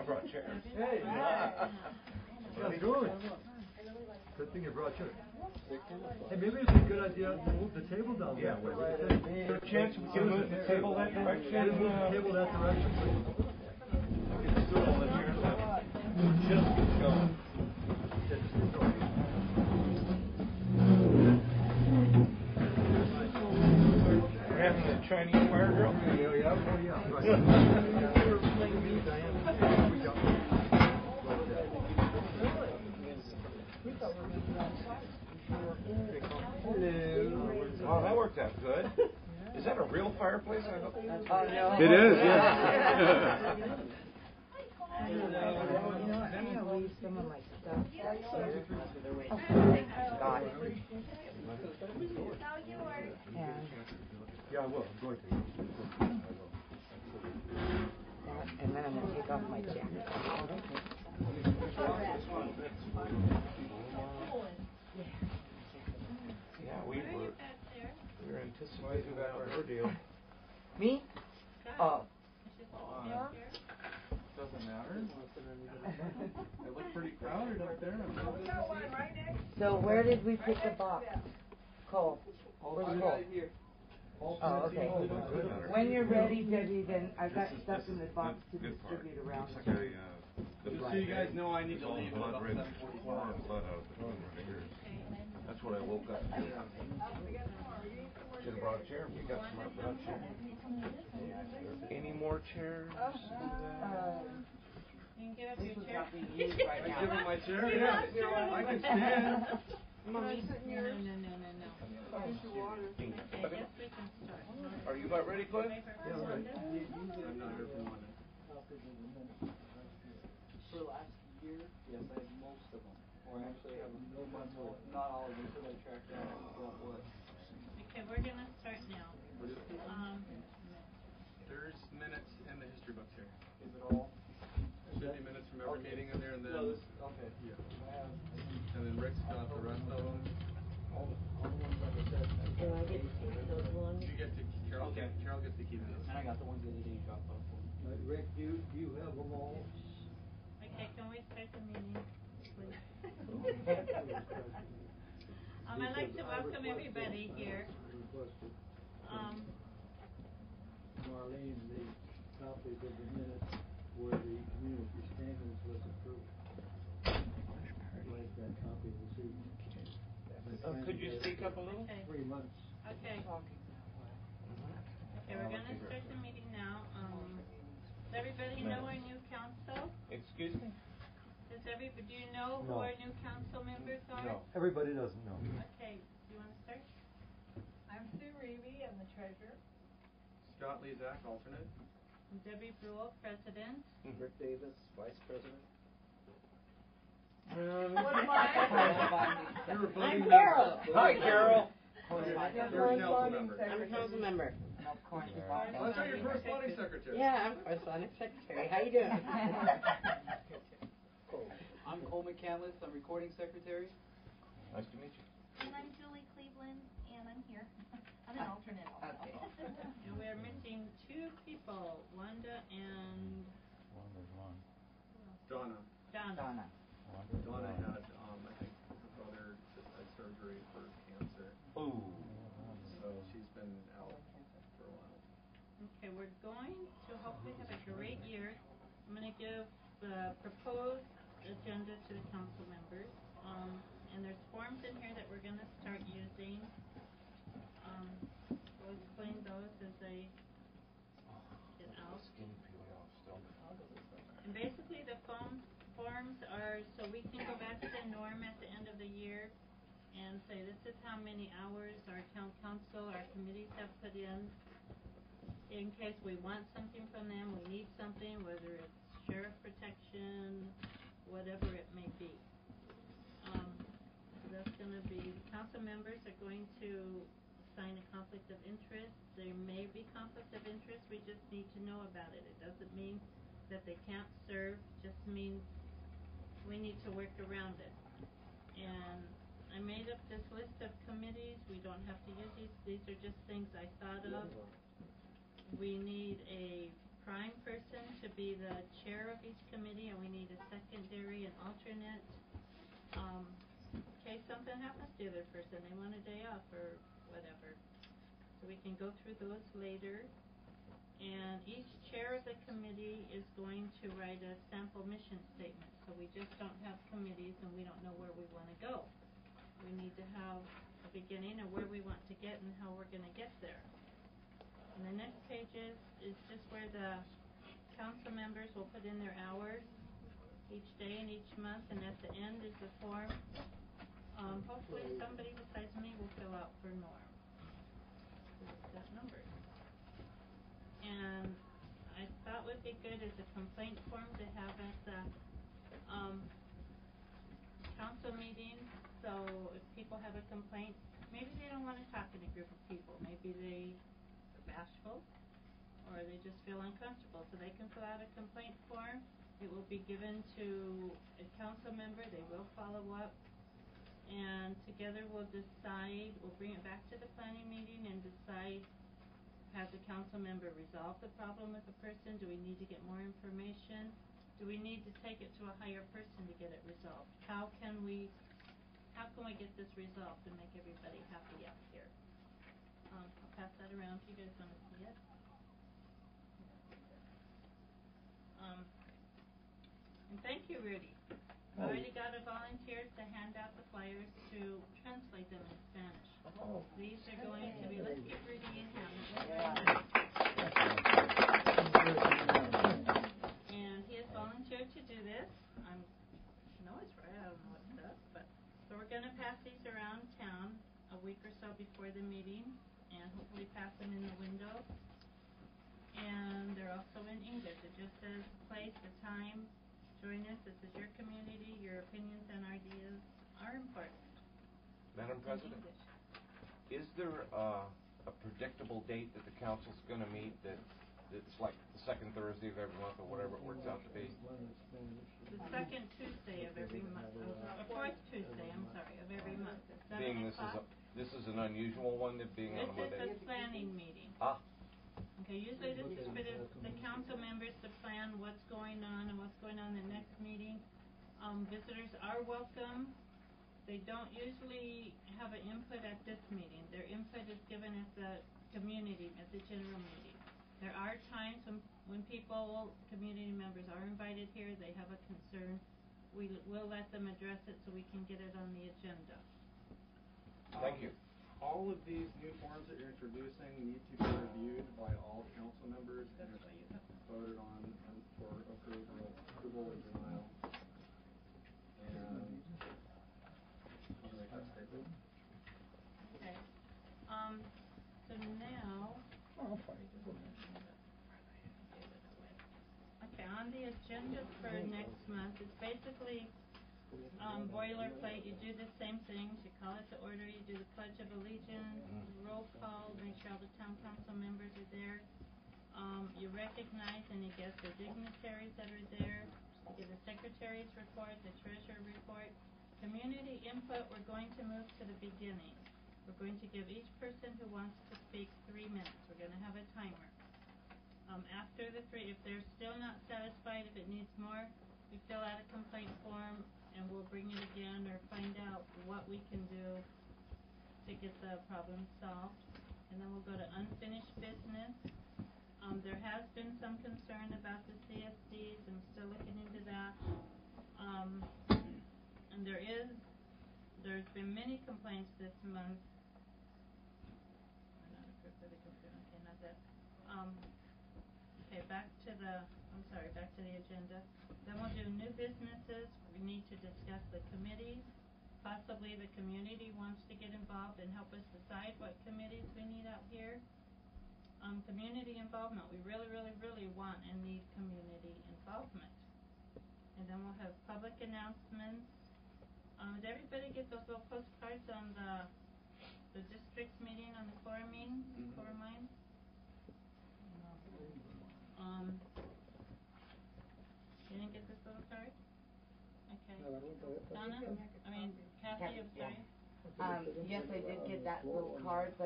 brought chairs. Hey. How's it going? Good thing you brought chairs. Hey, maybe it's a good idea to move the table down that way. Is there a chance we can move the table that direction? Move the table that direction, please. I can still hold the chairs up. Just keep going. We're having a Chinese fire drill? Oh, that worked out good. Is that a real fireplace? I hope. It is, yeah. I'm going to leave some of my stuff. Yeah, I will. I'm going to. And then I'm going to take off my jacket. Yeah, we were anticipating that ordeal. Me? Oh. Doesn't matter. It looked pretty crowded up there. So where did we put the box? Cole. Where's Cole? Here. Oh, okay. When you're ready, Debbie, then I've got stuff in the box to distribute around. Just so you guys know, I need to leave at about 7:45. That's what I woke up to. Should have brought a chair. We got some up brought chair. Any more chairs? You can get up your chair. I give him my chair? Yeah. I can stand. No. Okay, yes, we can start. Are you about ready, Cliff? I'm not here for one. For last year, yes, I had most of them. Or actually, I have a bunch of, not all of them, until I tracked down what. Okay, we're going to start now. There's minutes in the history books here. Is it all? There should be minutes from every meeting in there, and then okay. Yeah. And then Rick's got the rest of them. All the ones like I said. Do I get to keep those ones? You get to Carol. Okay. Carol gets to keep those. And I got the ones that he dropped off for. Rick, do you have them all? Okay, can we start the meeting, please? I'd like to welcome everybody here. Marlene, the copies of the minutes where the community standards was approved. I'd like that copy this evening. Could you speak up a little? Okay. 3 months. Okay. Okay, we're going to start the meeting now. Does everybody know our new council? Excuse me? Do you know who our new council members are? No. Everybody doesn't know. Okay, do you want to start? I'm Sue Reevy, I'm the treasurer. Scott Lezak, alternate. Debbie Brule, president. Rick Davis, vice president. I'm Carol. Hi, Carol. You're a council member. I'm a council member. Let's say your corresponding secretary. Yeah, I'm corresponding secretary. How you doing? I'm Cole McCandless, I'm recording secretary. Nice to meet you. And I'm Julie Cleveland, and I'm here. I'm an alternate also. And we're missing two people, Wanda and Donna. Donna. Donna had, I think, her brother just had surgery for cancer. Ooh. So she's been out for a while. Okay, we're going to hopefully have a great year. I'm going to give the proposed agenda to the council members. And there's forms in here that we're going to start using. We'll explain those as they get out. And basically the forms are so we can go back to the norm at the end of the year and say this is how many hours our town council, our committees have put in case we want something from them, we need something, whether it's sheriff protection, whatever it may be. So that's going to be, council members are going to sign a conflict of interest. There may be conflict of interest, we just need to know about it. It doesn't mean that they can't serve, just means we need to work around it. And I made up this list of committees. We don't have to use these are just things I thought of. We need a prime person to be the chair of each committee, and we need a secondary and alternate. In case something happens to the other person, they want a day off or whatever. So we can go through those later. And each chair of the committee is going to write a sample mission statement. So we just don't have committees and we don't know where we want to go. We need to have a beginning of where we want to get and how we're going to get there. And the next page is just where the council members will put in their hours each day and each month, and at the end is the form. Hopefully somebody besides me will fill out for Norm. It's got numbers. And I thought would be good as a complaint form to have at the council meeting. So if people have a complaint, maybe they don't want to talk in a group of people. Maybe they're bashful or they just feel uncomfortable. So they can fill out a complaint form. It will be given to a council member. They will follow up. And together we'll decide, we'll bring it back to the planning meeting and decide, has the council member resolved the problem with the person? Do we need to get more information? Do we need to take it to a higher person to get it resolved? How can we get this resolved and make everybody happy out here? I'll pass that around if you guys want to see it. And thank you, Rudy. I already got a volunteer to hand out the flyers to translate them in Spanish. These are going to be, let's get Rudy in here. And he has volunteered to do this. I know it's right, I don't know what it does, but so we're going to pass these around town a week or so before the meeting and hopefully pass them in the window. And they're also in English. It just says the place, the time. Join us. This is your community. Your opinions and ideas are important. Madam President, is there a predictable date that the council's going to meet that it's like the second Thursday of every month or whatever it works out to be? The second Tuesday of every month, or fourth Tuesday, I'm sorry, of every month. Being this is an unusual one, that being on a Monday. This is a planning meeting. Okay, usually this is for the council members to plan what's going on and what's going on in the next meeting. Visitors are welcome. They don't usually have an input at this meeting. Their input is given at the community, at the general meeting. There are times when people, community members are invited here, they have a concern. We'll let them address it so we can get it on the agenda. Thank you. All of these new forms that you're introducing need to be reviewed by all council members and voted on for approval or denial. And I'm going to make that statement. Okay. So now. Okay, on the agenda for next month, it's basically boilerplate. You do the same things. You call it to order. You do the Pledge of Allegiance, roll call, make sure all the town council members are there. You recognize and you get the dignitaries that are there. You get the secretary's report, the treasurer report. Community input, we're going to move to the beginning. We're going to give each person who wants to speak 3 minutes. We're going to have a timer. After the 3, if they're still not satisfied, if it needs more, we fill out a complaint form and we'll bring it again or find out what we can do to get the problem solved. And then we'll go to unfinished business. There has been some concern about the CSDs. I'm still looking into that. And there's been many complaints this month. We're not approved for the complaint. Okay, not that. Okay, back to the agenda. Then we'll do new businesses. We need to discuss the committees. Possibly the community wants to get involved and help us decide what committees we need out here. Community involvement. We really, really, really want and need community involvement. And then we'll have public announcements. Did everybody get those little postcards on the district's meeting on the chloramine? Chloramine? You didn't get this little card? Okay. Donna? Kathy, I'm sorry. Yes, I did get that little card, but